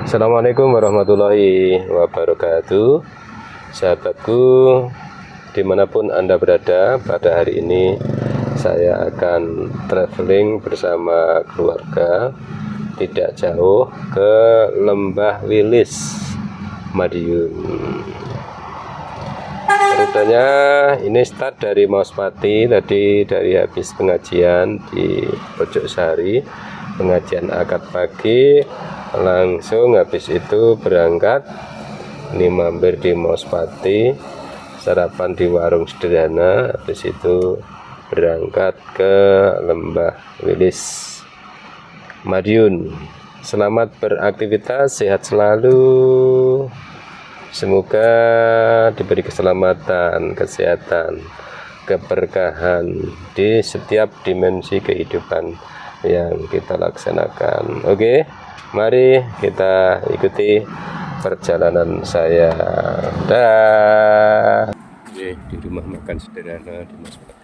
Assalamualaikum warahmatullahi wabarakatuh. Sahabatku, dimanapun Anda berada, pada hari ini saya akan traveling bersama keluarga tidak jauh ke Lembah Wilis, Madiun. Rutenya ini start dari Mauspati, tadi dari habis pengajian di Pojok Sari, pengajian akad pagi, langsung habis itu berangkat, ini mampir di Mauspati, sarapan di warung sederhana, habis itu berangkat ke Lembah Wilis, Madiun. Selamat beraktivitas, sehat selalu, semoga diberi keselamatan, kesehatan, keberkahan di setiap dimensi kehidupan yang kita laksanakan. Oke, mari kita ikuti perjalanan saya. Dah. Oke, di rumah makan sederhana di Mauspati.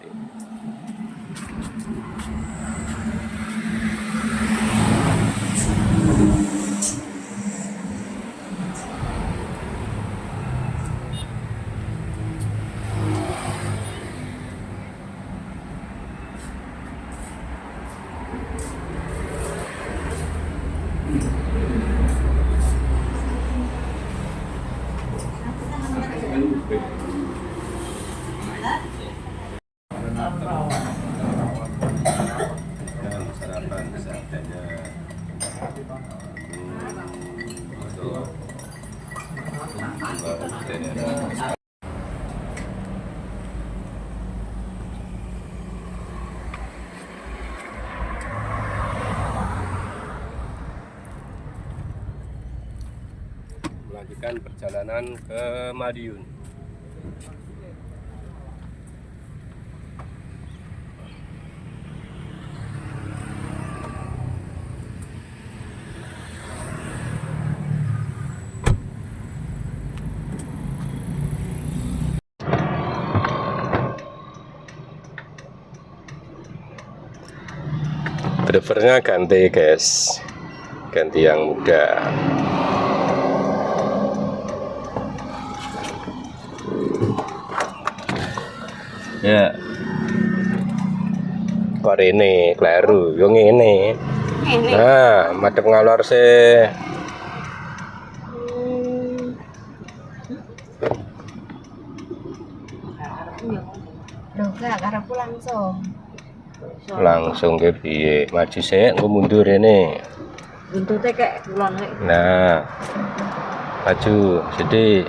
Dan sarapan seadanya untuk melanjutkan perjalanan ke Madiun. Drivernya ganti guys, ganti yang muda. Ya, kok ini kleru, yang ini. Nah, madep ngalor sih. Loh, gak karepku Langsung ke piye? Maju sih, engko mundur ini. buntute kayak kulon rek. Nah, maju sedih.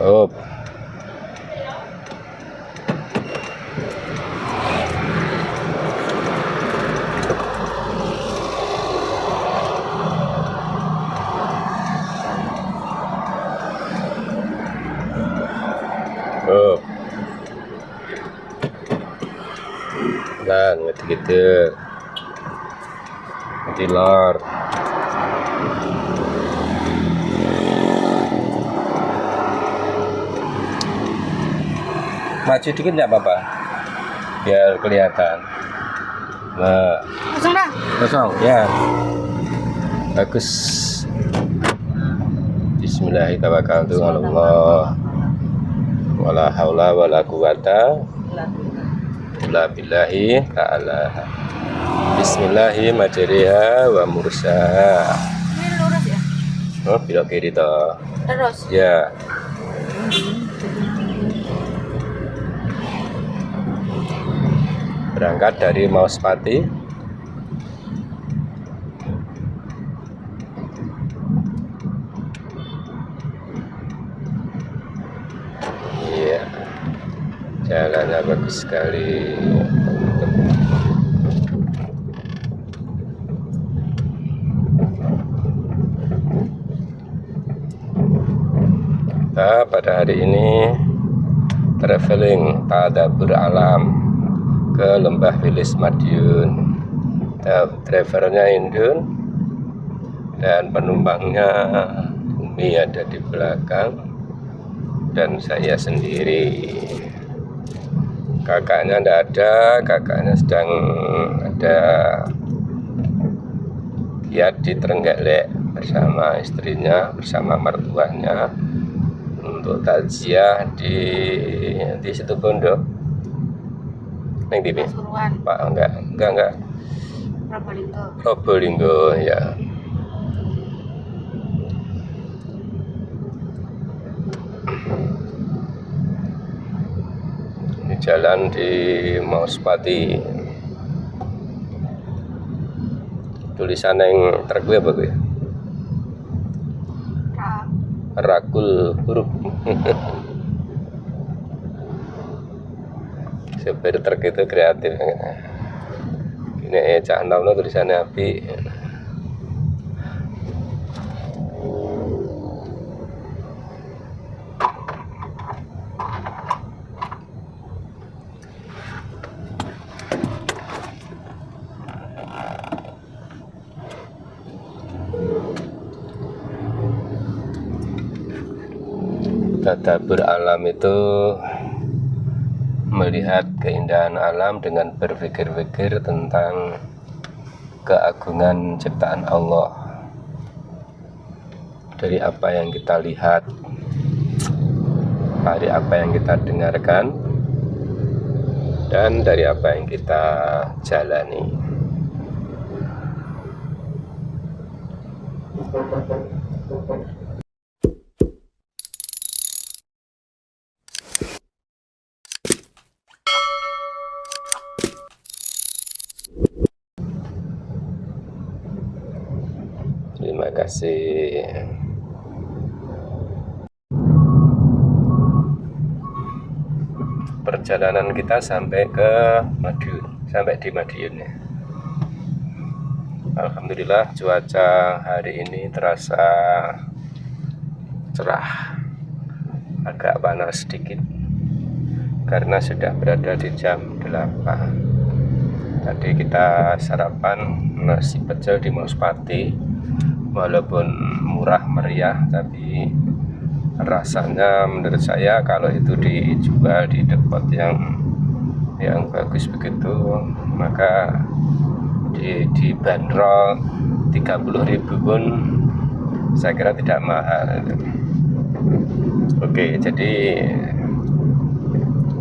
Up. Up. Lan gitu-gitu. Nanti lor. Maju dikit nggak apa-apa, biar kelihatan. Nah, Kosong dah. kosong ya, bagus. Bismillahirrahmanirrahim. Wala haula wala quwata illa billahi ta'ala. Bismillahi majriha wa mursaha. Ini lurus ya? Oh, belok kiri toh. Terus. Ya. Berangkat dari Mauspati. Iya, jalannya bagus sekali. Kita pada hari ini traveling tadabbur alam ke Lembah Wilis, Madiun. Drivernya Indun dan penumpangnya Umi ada di belakang dan saya sendiri. Kakaknya tidak ada, kakaknya sedang ada ya di Trenggalek bersama istrinya, bersama mertuanya untuk takziah di situ Bondo. Neng di Pasuruan, Pak enggak Probolinggo. Probolinggo ya. Ini jalan di Mauspati. Tulisan yang truk apa gue? Rakul huruf. Supir truk itu kreatif. Ini cak nom tulisannya api. Tadabbur alam itu melihat keindahan alam dengan berpikir-pikir tentang keagungan ciptaan Allah. Dari apa yang kita lihat, dari apa yang kita dengarkan, dan dari apa yang kita jalani. Terima kasih. Perjalanan kita sampai ke Madiun, sampai di Madiun ya. Alhamdulillah cuaca hari ini terasa cerah, agak panas sedikit karena sudah berada di jam 8. Tadi kita sarapan nasi pecel di Mauspati. Walaupun murah meriah, tapi rasanya menurut saya kalau itu dijual di tempat yang bagus begitu, maka dibanderol 30.000 pun saya kira tidak mahal. Oke, jadi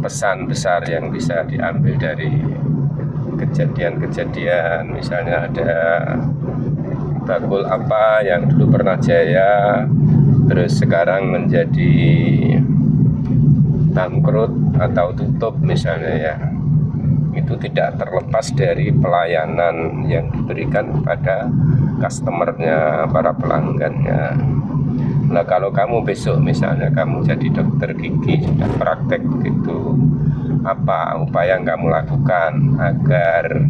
pesan besar yang bisa diambil dari kejadian-kejadian, misalnya ada bakul apa yang dulu pernah jaya terus sekarang menjadi bangkrut atau tutup misalnya ya, itu tidak terlepas dari pelayanan yang diberikan kepada customernya, para pelanggannya. Nah kalau kamu besok misalnya kamu jadi dokter gigi, sudah praktek begitu, apa upaya yang kamu lakukan agar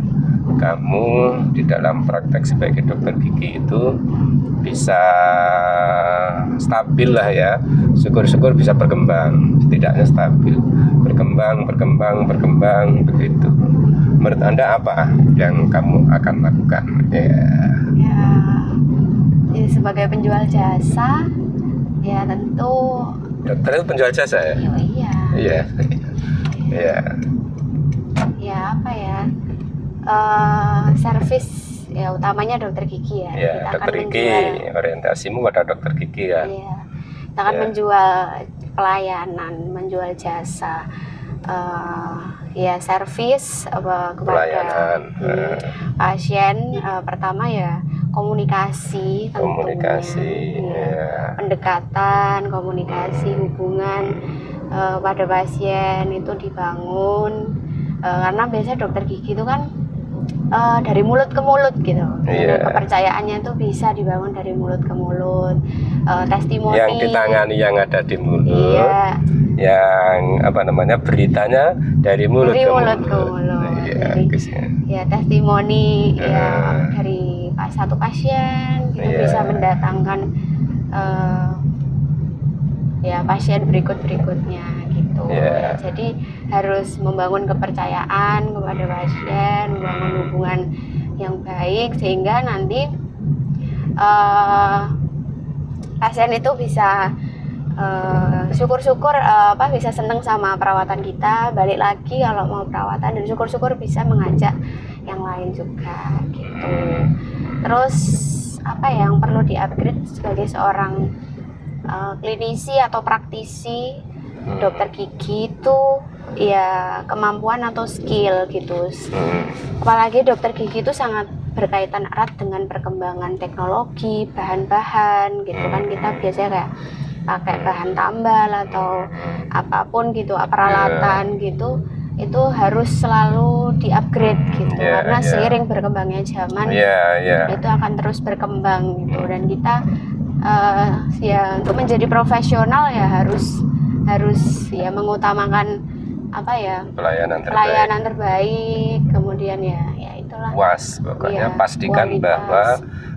kamu di dalam praktek sebagai dokter gigi itu bisa stabil lah ya, syukur-syukur bisa berkembang, setidaknya stabil, berkembang begitu. Menurut Anda apa yang kamu akan lakukan? Ya, sebagai penjual jasa, ya tentu. Dokter itu penjual jasa ya? Iya. Ya apa ya? Servis ya utamanya dokter gigi ya. Ya, kita dokter akan gigi, menjual, orientasimu pada dokter gigi ya. iya, kita akan menjual pelayanan, menjual jasa, ya servis kepada Pelayanan, pasien. Pertama ya komunikasi, tentunya, ya. pendekatan, komunikasi, hubungan pada pasien itu dibangun, karena biasanya dokter gigi itu kan dari mulut ke mulut gitu. Kepercayaannya itu bisa dibangun dari mulut ke mulut. Testimoni yang ditangani yang ada di mulut, yang apa namanya, beritanya dari mulut ke mulut. Ya testimoni ya dari satu pasien gitu, bisa mendatangkan ya pasien berikutnya gitu. Jadi harus membangun kepercayaan kepada pasien, membangun hubungan yang baik sehingga nanti pasien itu bisa syukur-syukur bisa seneng sama perawatan kita, balik lagi kalau mau perawatan, dan syukur-syukur bisa mengajak yang lain juga gitu. Terus apa ya yang perlu di-upgrade sebagai seorang klinisi atau praktisi dokter gigi itu ya kemampuan atau skill gitu. Apalagi dokter gigi itu sangat berkaitan erat dengan perkembangan teknologi, bahan-bahan gitu kan, kita biasanya kayak pakai bahan tambal atau apapun gitu, peralatan gitu, itu harus selalu di-upgrade gitu karena seiring berkembangnya zaman itu akan terus berkembang gitu, dan kita ya untuk menjadi profesional ya harus ya mengutamakan apa ya pelayanan terbaik, kemudian ya itulah puas pokoknya, pastikan kualitas. bahwa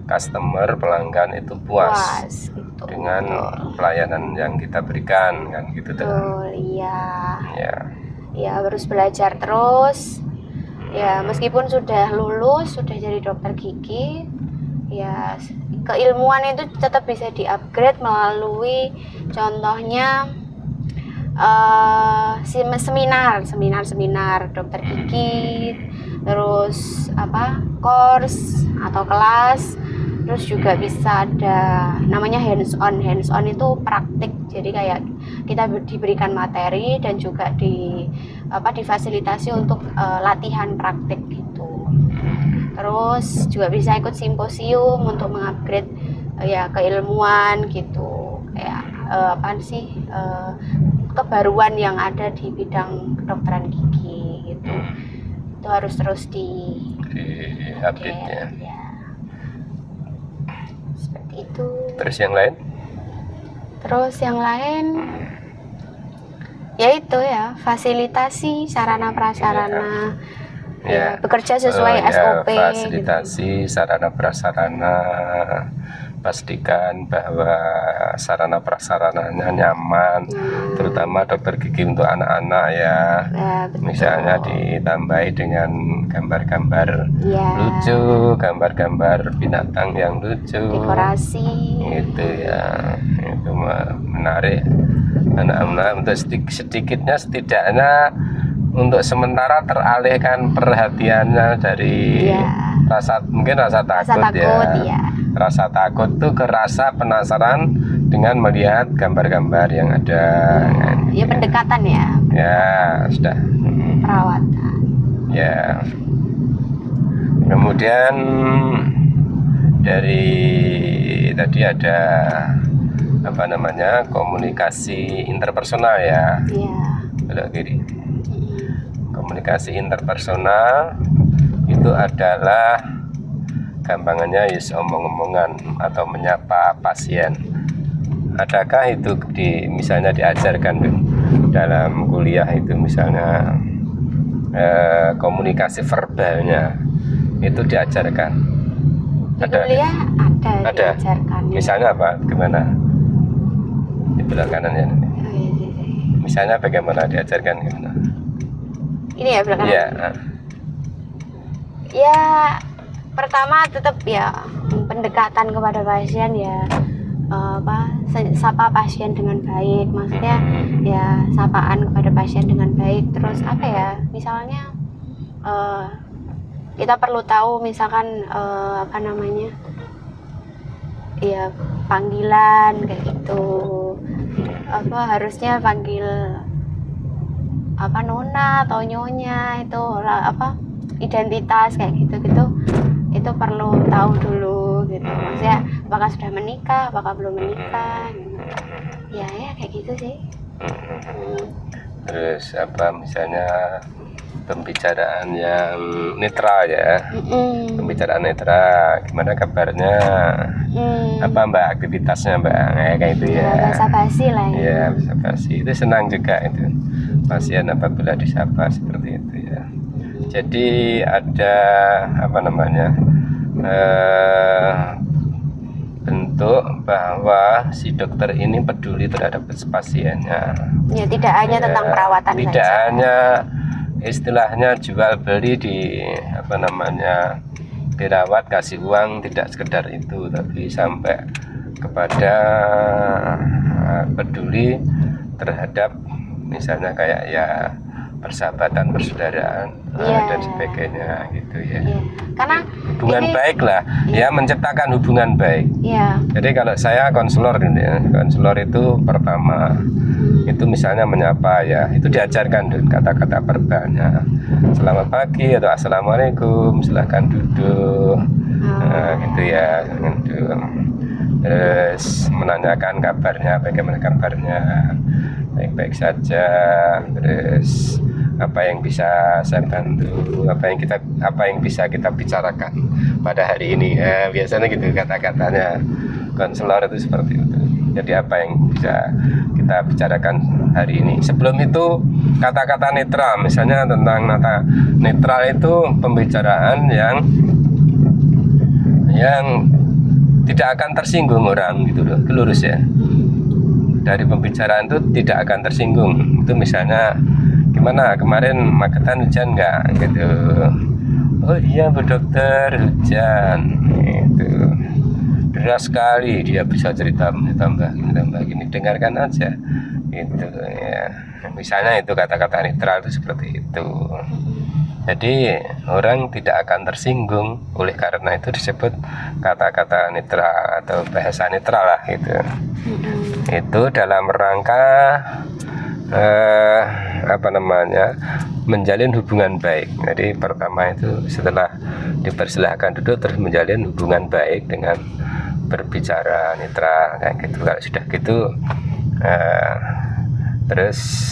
customer pelanggan itu puas Gitu. dengan pelayanan yang kita berikan kan gitu. Betul, ya harus belajar terus ya, meskipun sudah lulus, sudah jadi dokter gigi ya, keilmuan itu tetap bisa di-upgrade melalui contohnya seminar dokter gigi, terus course atau kelas, terus juga bisa ada namanya hands on itu praktik, jadi kayak kita diberikan materi dan juga difasilitasi untuk latihan praktik gitu. Terus juga bisa ikut simposium untuk mengupgrade ya keilmuan gitu, kayak kebaruan yang ada di bidang kedokteran gigi gitu. Itu harus terus di-update ya. Seperti itu. Terus yang lain? Ya itu ya, fasilitasi sarana prasarana. Ya, bekerja sesuai SOP. Fasilitasi sarana prasarana, pastikan bahwa sarana prasarananya nyaman, terutama dokter gigi untuk anak-anak ya. Misalnya ditambahi dengan gambar-gambar lucu, gambar-gambar binatang yang lucu, dekorasi gitu ya, itu menarik anak-anak. Untuk sedikitnya setidaknya untuk sementara teralihkan perhatiannya dari rasa takut ya. Rasa takut tuh ke rasa penasaran dengan melihat gambar-gambar yang ada. Ya pendekatan ya. Ya sudah. Perawatan. Ya. Kemudian dari tadi ada komunikasi interpersonal ya. Iya. Belok kiri. Komunikasi interpersonal itu adalah gampangannya omong-omongan atau menyapa pasien. Adakah itu misalnya diajarkan dalam kuliah itu, misalnya komunikasi verbalnya itu diajarkan? Di kuliah ada diajarkan. Misalnya apa? Gimana? Di belakang kanan ya. Misalnya bagaimana diajarkan gimana? Ini ya belakang. Iya. Ya pertama tetap ya pendekatan kepada pasien ya, sapa pasien dengan baik, maksudnya ya sapaan kepada pasien dengan baik. Terus misalnya kita perlu tahu misalkan ya panggilan kayak gitu, harusnya panggil nona atau nyonya, itu identitas kayak gitu itu perlu tahu dulu gitu, maksudnya apakah sudah menikah, apakah belum menikah gitu. Ya kayak gitu sih. Terus misalnya pembicaraan yang netral ya. Pembicaraan netral, gimana kabarnya, mbak aktivitasnya mbak, kayak gitu ya. Bahasa basi lah ya. Iya, bahasa basi itu senang juga itu pasien apabila disapa seperti itu ya. Jadi ada bentuk bahwa si dokter ini peduli terhadap pasiennya. Ya, tidak hanya tentang perawatan saja. Tidak hanya istilahnya jual beli dirawat kasih uang, tidak sekedar itu, tapi sampai kepada peduli terhadap misalnya kayak ya persahabatan, persaudaraan dan sebagainya gitu ya. Karena hubungan baik lah, ya menciptakan hubungan baik. Jadi kalau saya konselor ini ya, konselor itu pertama itu misalnya menyapa ya, itu diajarkan dengan kata-kata verbalnya. Selamat pagi atau assalamualaikum, silahkan duduk, gitu ya. Terus menanyakan kabarnya, bagaimana kabarnya, baik-baik saja. Terus apa yang bisa saya bantu, apa yang bisa kita bicarakan pada hari ini. Biasanya gitu kata-katanya konselor itu seperti itu. Jadi apa yang bisa kita bicarakan hari ini. Sebelum itu kata-kata netral, misalnya tentang kata netral itu pembicaraan yang tidak akan tersinggung orang gitu loh, lurus ya. Dari pembicaraan itu tidak akan tersinggung. Itu misalnya gimana kemarin Magetan hujan nggak gitu. Oh iya Bu Dokter hujan gitu. Deras sekali, dia bisa cerita tambah gini, dengarkan aja gitu ya. Misalnya itu kata-kata netral itu seperti itu. Jadi orang tidak akan tersinggung, oleh karena itu disebut kata-kata netral atau bahasa netral lah gitu. Itu dalam rangka menjalin hubungan baik. Jadi pertama itu setelah dipersilahkan duduk terus menjalin hubungan baik dengan berbicara netral kayak gitu. Kalau sudah gitu terus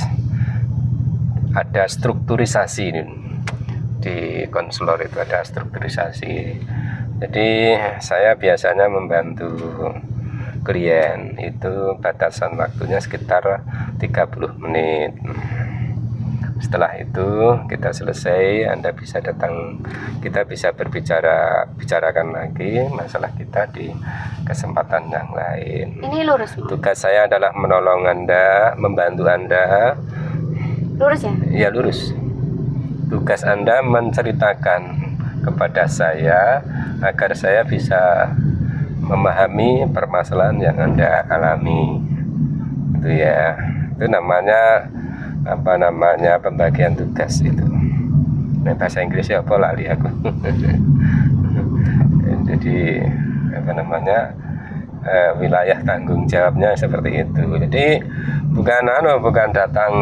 ada strukturisasi ini. Di konselor itu ada strukturisasi. Jadi saya biasanya membantu klien itu batasan waktunya sekitar 30 menit. Setelah itu kita selesai, Anda bisa datang, kita bisa bicarakan lagi masalah kita di kesempatan yang lain. Ini lurus. Tugas saya adalah menolong Anda, membantu Anda. Lurus ya? Ya lurus. Tugas Anda menceritakan kepada saya agar saya bisa memahami permasalahan yang Anda alami. Itu ya. Itu namanya pembagian tugas itu. Nah, bahasa Inggrisnya apa lali aku. Jadi wilayah tanggung jawabnya seperti itu. Jadi bukan datang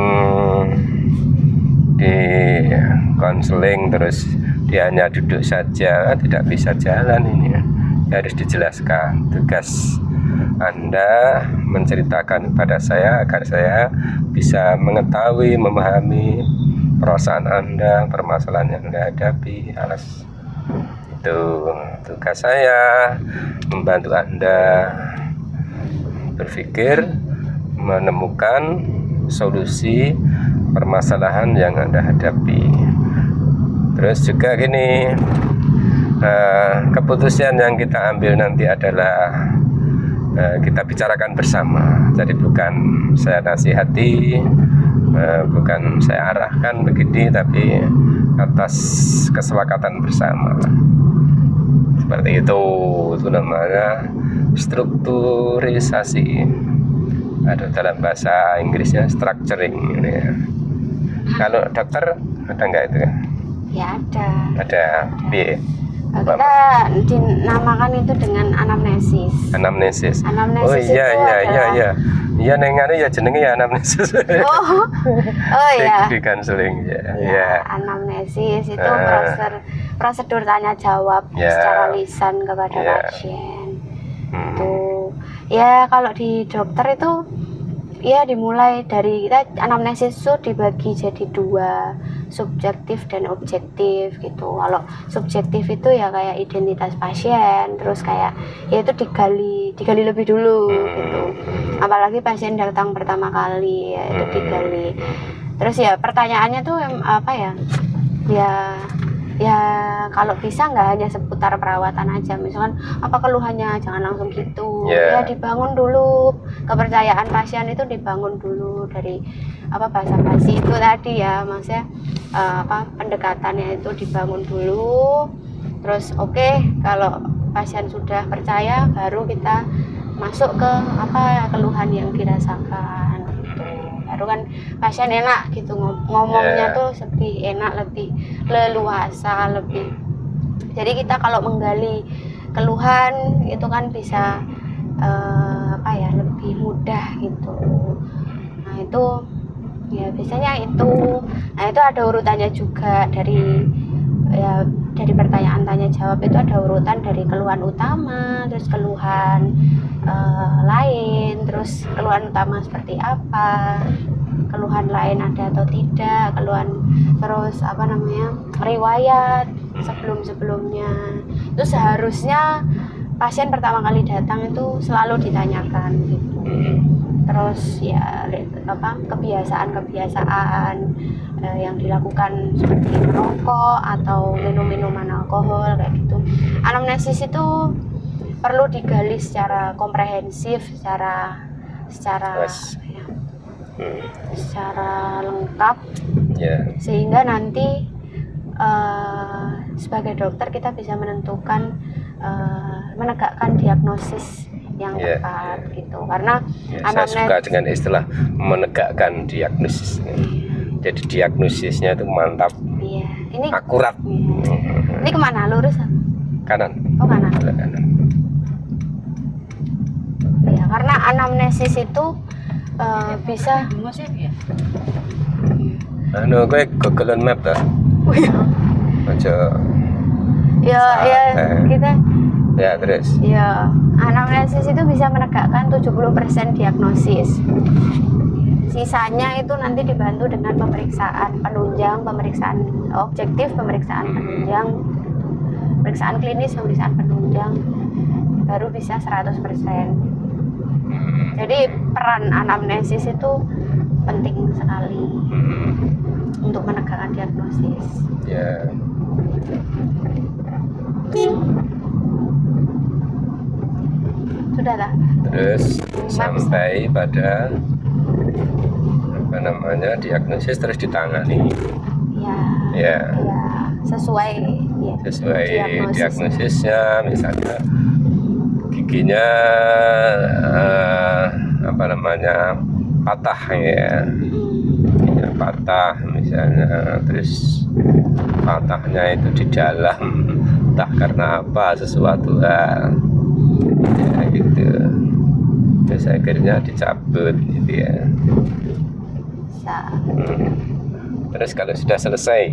di konseling terus dia hanya duduk saja, tidak bisa jalan ini ya. Harus dijelaskan tugas Anda menceritakan kepada saya agar saya bisa mengetahui, memahami perasaan Anda, permasalahan yang Anda hadapi. Itu tugas saya, membantu Anda berpikir, menemukan solusi permasalahan yang Anda hadapi. Terus juga gini, keputusan yang kita ambil nanti adalah kita bicarakan bersama. Jadi bukan saya nasihati, bukan saya arahkan begini, tapi atas kesepakatan bersama. Seperti itu namanya strukturisasi. Ada dalam bahasa Inggrisnya structuring ini ya. Kalau dokter ada nggak itu? Ya ada. Ada. B. Kita dinamakan itu dengan anamnesis. Anamnesis. Anamnesis oh iya itu iya adalah... iya iya. Iya nengane ya jenenge ya anamnesis. Oh iya. Di konseling ya. Ya, anamnesis itu prosedur tanya jawab secara lisan kepada pasien. Itu ya kalau di dokter itu ya dimulai dari kita anamnesis itu dibagi jadi dua, subjektif dan objektif gitu. Kalau subjektif itu ya kayak identitas pasien, terus kayak ya itu digali lebih dulu gitu. Apalagi pasien datang pertama kali ya itu digali. Terus ya pertanyaannya tuh apa ya? Ya kalau bisa nggak hanya seputar perawatan aja, misalkan apa keluhannya, jangan langsung gitu. Ya dibangun dulu kepercayaan pasien itu, dibangun dulu dari basa-basi itu tadi ya, maksudnya pendekatannya itu dibangun dulu. Terus kalau pasien sudah percaya baru kita masuk ke keluhan yang dirasakan gitu. Baru baru kan pasien enak gitu ngomongnya Yeah. tuh lebih enak, lebih leluasa, lebih. Jadi kita kalau menggali keluhan itu kan bisa lebih mudah gitu. Nah itu ya biasanya itu. Nah itu ada urutannya juga dari pertanyaan tanya jawab itu ada urutan dari keluhan utama, terus keluhan lain, terus keluhan utama seperti apa, keluhan lain ada atau tidak, keluhan terus riwayat sebelumnya. Itu seharusnya pasien pertama kali datang itu selalu ditanyakan gitu. Terus ya kebiasaan yang dilakukan seperti merokok atau minum minuman alkohol kayak gitu. Anamnesis itu perlu digali secara komprehensif, secara lengkap, sehingga nanti sebagai dokter kita bisa menegakkan diagnosis yang tepat gitu. Karena saya suka dengan istilah menegakkan diagnosis. Jadi diagnosisnya itu mantap, ini akurat. Ini kemana, lurus? Kanan. Oh kanan. Kanan. Ya, karena anamnesis itu bisa. Gue Google Map dah. Aja. Ya kita. Ya terus. Ya, anamnesis itu bisa menegakkan 70% diagnosis. Sisanya itu nanti dibantu dengan pemeriksaan penunjang, pemeriksaan objektif, pemeriksaan penunjang, pemeriksaan klinis, pemeriksaan penunjang, baru bisa 100%. Jadi peran anamnesis itu penting sekali untuk menegakkan diagnosis. Ya. Sudah lah. Terus sampai pada diagnosis terus ditangani. Ya. Sesuai diagnosisnya, misalnya giginya patah ya. Giginya patah misalnya, terus patahnya itu di dalam, entah karena apa, sesuatu hal ya gitu. Terus akhirnya dicabut gitu ya. Terus kalau sudah selesai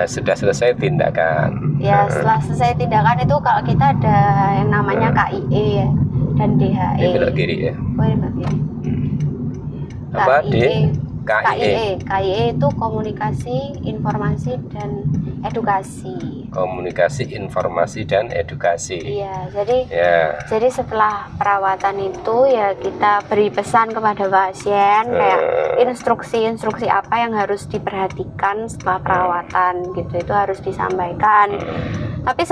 sudah selesai tindakan. Setelah selesai tindakan itu kalau kita ada yang namanya KIE dan DHE. Ini belok kiri ya. Ini belok kiri. Apa KIE itu komunikasi, informasi dan edukasi. Komunikasi, informasi dan edukasi. Iya, jadi setelah perawatan itu ya kita beri pesan kepada pasien kayak instruksi apa yang harus diperhatikan setelah perawatan gitu, itu harus disampaikan. Tapi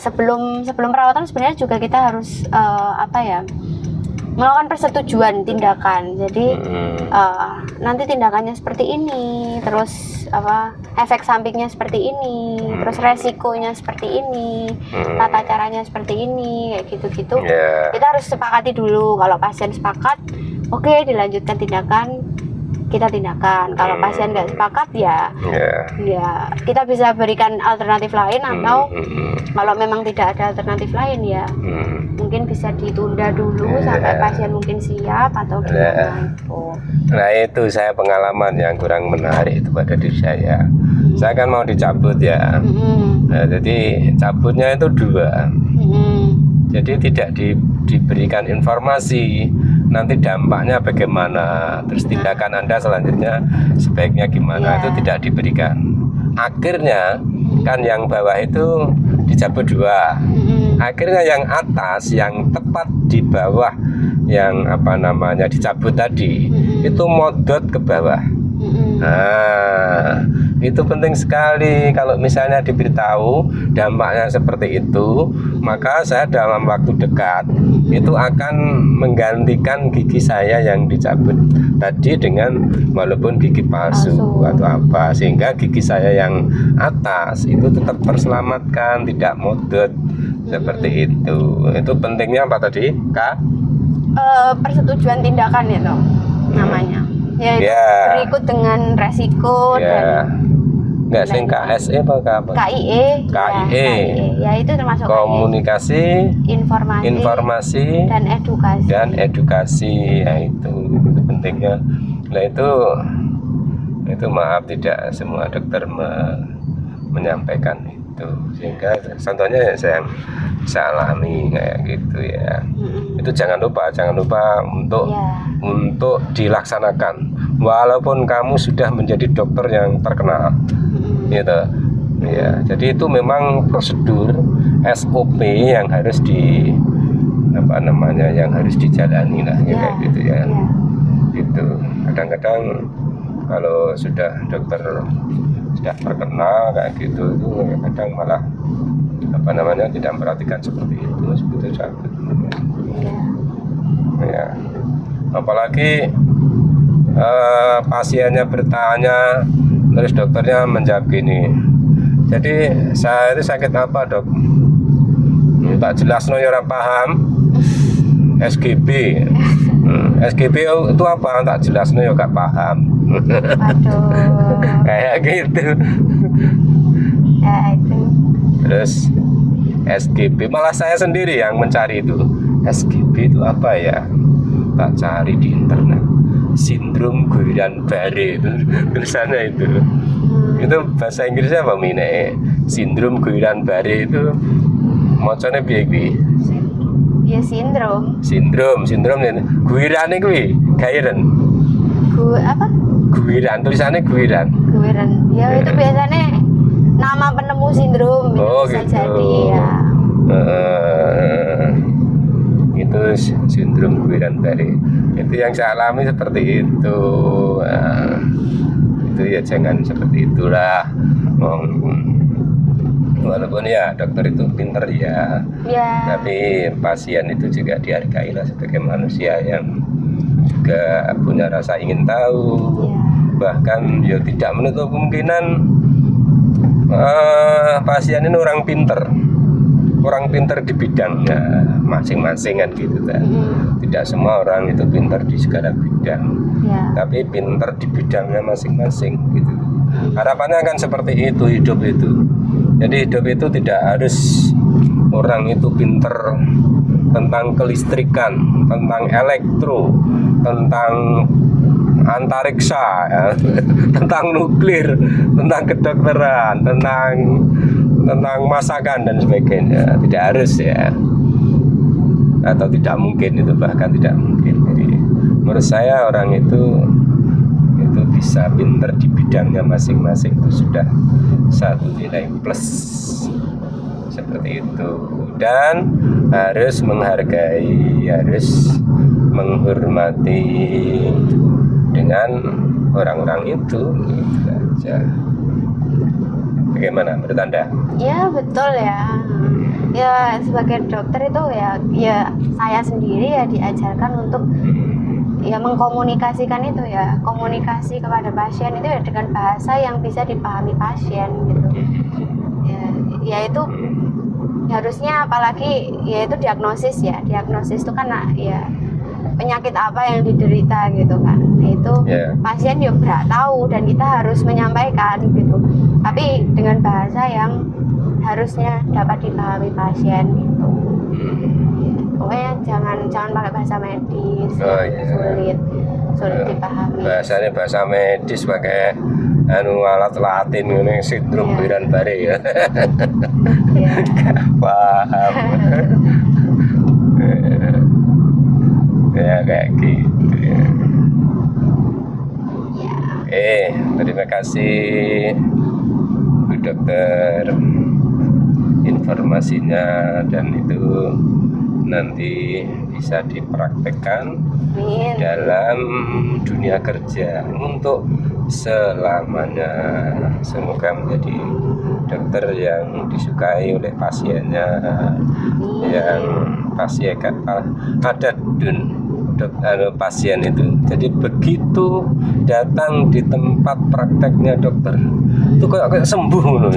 sebelum perawatan sebenarnya juga kita harus melakukan persetujuan tindakan. Jadi nanti tindakannya seperti ini, terus efek sampingnya seperti ini, terus resikonya seperti ini, tata caranya seperti ini, kayak gitu-gitu. Kita harus sepakati dulu. Kalau pasien sepakat, oke, dilanjutkan tindakan, kita tindakan. Kalau pasien nggak sepakat ya kita bisa berikan alternatif lain, atau kalau memang tidak ada alternatif lain ya mungkin bisa ditunda dulu sampai pasien mungkin siap atau gimana itu. Nah itu saya pengalaman yang kurang menarik itu pada diri saya. Saya kan mau dicabut ya. Nah, jadi cabutnya itu 2. Jadi tidak diberikan informasi nanti dampaknya bagaimana, terus tindakan Anda selanjutnya sebaiknya gimana, itu tidak diberikan. Akhirnya kan yang bawah itu dicabut 2. Akhirnya yang atas, yang tepat di bawah yang dicabut tadi itu modot ke bawah. Nah, itu penting sekali. Kalau misalnya diberitahu dampaknya seperti itu, maka saya dalam waktu dekat itu akan menggantikan gigi saya yang dicabut tadi dengan walaupun gigi palsu atau apa, sehingga gigi saya yang atas itu tetap terselamatkan, tidak modot seperti itu. Itu pentingnya apa tadi, Kak? Persetujuan tindakan itu. namanya. Ya itu Ya. berikut dengan resiko Ya. dan Enggak sing KSE apa apa? KIE. KIE. Ya itu termasuk Komunikasi, KIE. informasi Dan edukasi. dan edukasi. Ya itu pentingnya. Nah itu maaf tidak semua dokter menyampaikan itu, sehingga contohnya yang saya alami kayak gitu ya. Itu jangan lupa untuk dilaksanakan walaupun kamu sudah menjadi dokter yang terkenal gitu ya. Jadi itu memang prosedur SOP yang harus yang harus dijalani lah ya, kayak gitu ya. Itu kadang-kadang kalau sudah dokter sudah terkenal kayak gitu itu kadang malah tidak memperhatikan seperti itu cabut ya. Apalagi pasiennya bertanya terus dokternya menjawab gini, jadi saya itu sakit apa dok? Tak jelas no ya orang paham. SGB SGB itu apa? Tak jelas no ya gak paham. Aduh. Kayak gitu. Ya itu. Terus SGB malah saya sendiri yang mencari itu. SGB itu apa ya? Tak cari di internet. Sindrom Guillain-Barré itu tulisannya itu. Itu bahasa Inggrisnya apa mine? Sindrom Guillain-Barré itu macamnya piye? Ya sindrom ini. Guillain kuwi, Guillain. Apa? Guillain, tulisannya Guillain. Ya itu biasanya nama penemu sindrom itu bisa gitu. jadi ya. Itu sindrom Guillain-Barré. Itu yang saya alami seperti itu. Nah, itu ya jangan seperti itulah. Walaupun ya dokter itu pinter ya, tapi pasien itu juga dihargai lah sebagai manusia yang juga punya rasa ingin tahu. Bahkan ya tidak menutup kemungkinan pasien ini orang pinter di bidangnya masing-masing kan gitu kan. Tidak semua orang itu pinter di segala bidang, tapi pinter di bidangnya masing-masing gitu. Harapannya kan seperti itu hidup itu. Jadi hidup itu tidak harus orang itu pinter tentang kelistrikan, tentang elektro, tentang antariksa, ya, tentang nuklir, tentang kedokteran, tentang masakan dan sebagainya. Tidak harus ya, atau tidak mungkin itu, bahkan tidak mungkin. Jadi menurut saya orang itu bisa pinter di bidangnya masing-masing itu sudah satu nilai plus seperti itu, dan harus menghargai, harus menghormati dengan orang-orang itu gitu aja. Bagaimana menurut Anda? Ya betul ya. Ya sebagai dokter itu ya saya sendiri ya diajarkan untuk ya mengkomunikasikan itu ya, komunikasi kepada pasien itu ya dengan bahasa yang bisa dipahami pasien gitu. Ya itu harusnya, apalagi ya itu diagnosis itu kan ya penyakit apa yang diderita gitu kan. Itu pasien ya berat tahu dan kita harus menyampaikan gitu. Tapi dengan bahasa yang harusnya dapat dipahami pasien gitu. Pokoknya jangan pakai bahasa medis, sulit dipahami. Bahasanya bahasa medis pakai alat Latin ini, sindrom Guillain-Barré ya. Paham. Ya kayak gitu ya. Terima kasih Bu Dokter informasinya, dan itu nanti bisa dipraktekkan dalam dunia kerja untuk selamanya. Semoga menjadi dokter yang disukai oleh pasiennya, yang pasien ada pasien itu. Jadi begitu datang di tempat prakteknya dokter itu kayak sembuh ngono.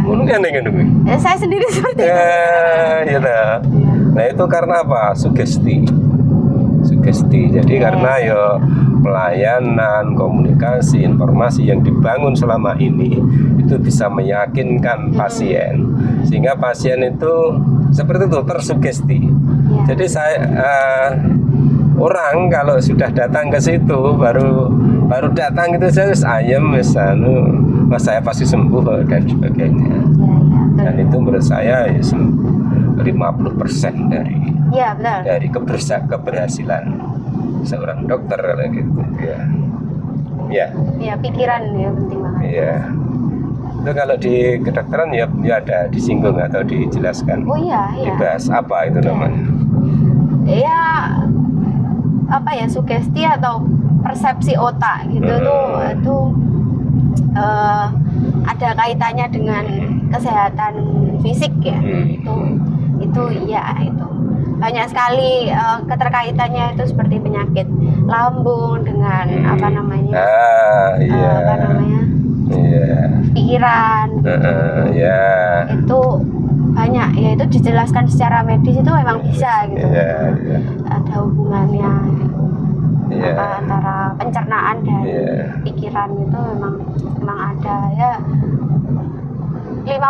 Ngono kan ngono. Ya saya sendiri seperti itu. Ya. Nah itu karena apa? Sugesti sugesti. Jadi karena ya pelayanan, komunikasi, informasi yang dibangun selama ini itu bisa meyakinkan pasien, sehingga pasien itu seperti itu tersugesti. Jadi saya orang kalau sudah datang ke situ baru datang itu saya ayam mas saya pasti sembuh dan sebagainya. Dan itu menurut saya ya 50% dari dari keberhasilan seorang dokter gitu ya. Ya, pikiran ya penting banget. Iya. Itu kalau di kedokteran ya ada disinggung atau dijelaskan. Oh iya. Dibahas apa itu namanya? Ya apa ya, sugesti atau persepsi otak gitu itu ada kaitannya dengan kesehatan fisik ya. Itu banyak sekali keterkaitannya itu seperti penyakit lambung dengan pikiran itu banyak ya, itu dijelaskan secara medis itu memang bisa gitu. Ada hubungannya antara pencernaan dan pikiran itu memang ada ya. 50%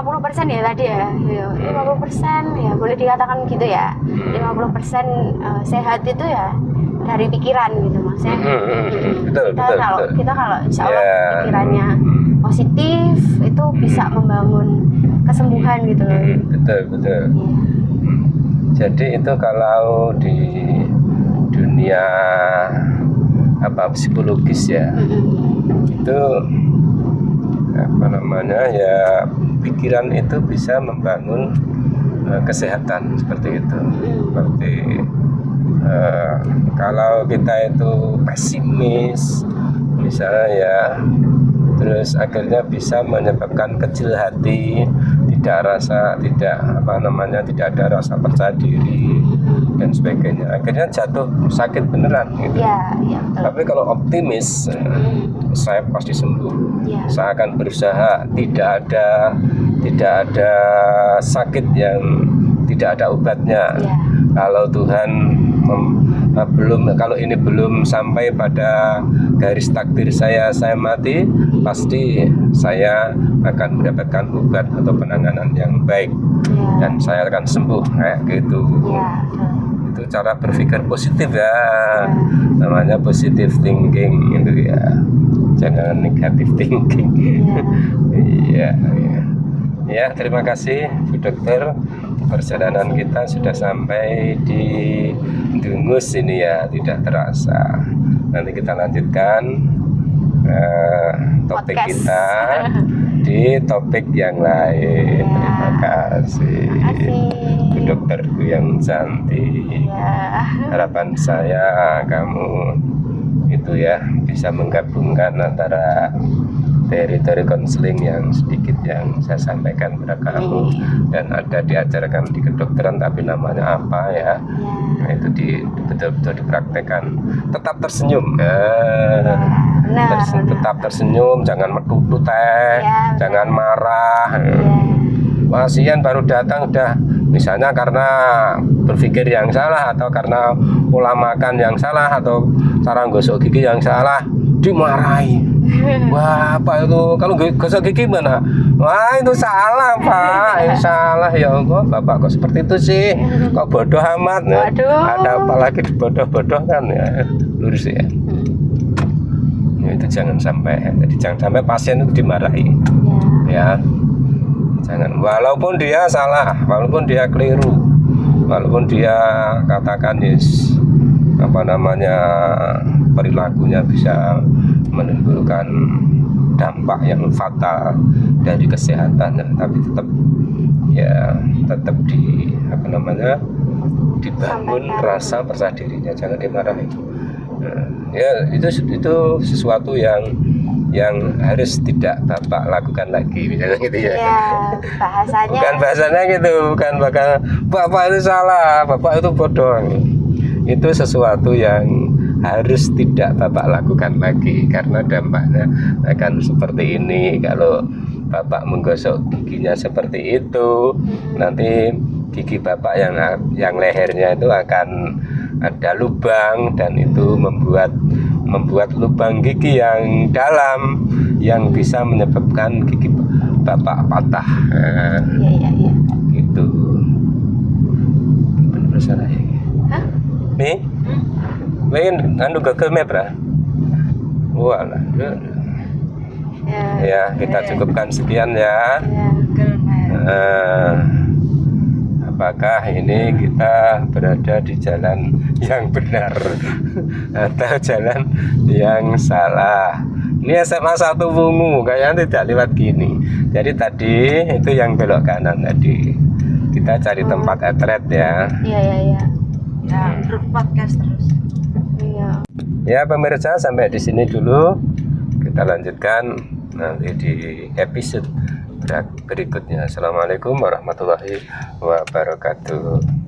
ya tadi ya, 50% ya boleh dikatakan gitu ya. 50% sehat itu ya dari pikiran gitu maksudnya. Kita kalau insya Allah pikirannya positif itu bisa membangun kesembuhan gitu. Betul. Jadi itu kalau di dunia psikologis ya, itu ya pikiran itu bisa membangun kesehatan seperti itu. Seperti kalau kita itu pesimis misalnya ya, terus akhirnya bisa menyebabkan kecil hati, tidak ada rasa percaya diri dan sebagainya, akhirnya jatuh sakit beneran gitu. Tapi kalau optimis, saya pasti sembuh, saya akan berusaha, tidak ada sakit yang tidak ada obatnya. Kalau Tuhan kalau ini belum sampai pada garis takdir saya mati, pasti saya akan mendapatkan obat atau penanganan yang baik dan saya akan sembuh kayak gitu. Itu cara berpikir positif ya, namanya positive thinking gitu ya, jangan negative thinking. Ya, terima kasih Bu Dokter. Perjalanan kita sudah sampai di Dungus ini ya, tidak terasa. Nanti kita lanjutkan topik kita di topik yang lain. Terima kasih Bu Dokterku yang cantik. Harapan saya kamu itu ya bisa menggabungkan antara teori konseling yang sedikit yang saya sampaikan kepada kamu dan ada diajarkan di kedokteran, tapi namanya apa ya, nah, itu betul-betul dipraktekkan. Tetap tersenyum, tetap tersenyum, jangan metutu jangan marah. Pasien baru datang udah misalnya karena berpikir yang salah atau karena pola makan yang salah atau cara gosok gigi yang salah, dimarahi. Wah, Pak itu kalau gosok gigi mana? Wah, itu salah, Pak. Salah ya Allah, Bapak kok seperti itu sih? Kok bodoh amat? Ya? Ada apa lagi bodoh-bodoh kan ya? Lurus ya. Itu jangan sampai. Jadi jangan sampai pasien itu dimarahi. Ya. Jangan, walaupun dia salah, walaupun dia keliru, walaupun dia katakan perilakunya bisa menimbulkan dampak yang fatal dari kesehatannya, tapi tetap dibangun rasa percaya dirinya, jangan dimarahi. Itu sesuatu yang harus tidak Bapak lakukan lagi, misalnya gitu ya. Bahasanya bukan bahasanya gitu, bukan Bapak itu salah, Bapak itu bodoh. Itu sesuatu yang harus tidak Bapak lakukan lagi, karena dampaknya akan seperti ini. Kalau Bapak menggosok giginya seperti itu, nanti gigi Bapak yang lehernya itu akan ada lubang, dan itu membuat lubang gigi yang dalam yang bisa menyebabkan gigi bapak patah. Nah, Iya. gitu. Bener salah ya. Hah? Nih, lain anu Google Map lah. Walah. Ya, kita cukupkan sekian ya. Ya. Apakah ini kita berada di jalan yang benar atau jalan yang salah? Ini SMA 1 Wungu, kayaknya tidak lewat gini. Jadi tadi itu yang belok kanan tadi. Kita cari tempat etret ya. Iya. Ya, podcast terus. Iya. Ya pemirsa, sampai di sini dulu. Kita lanjutkan nanti di episode berikutnya. Assalamualaikum warahmatullahi wabarakatuh.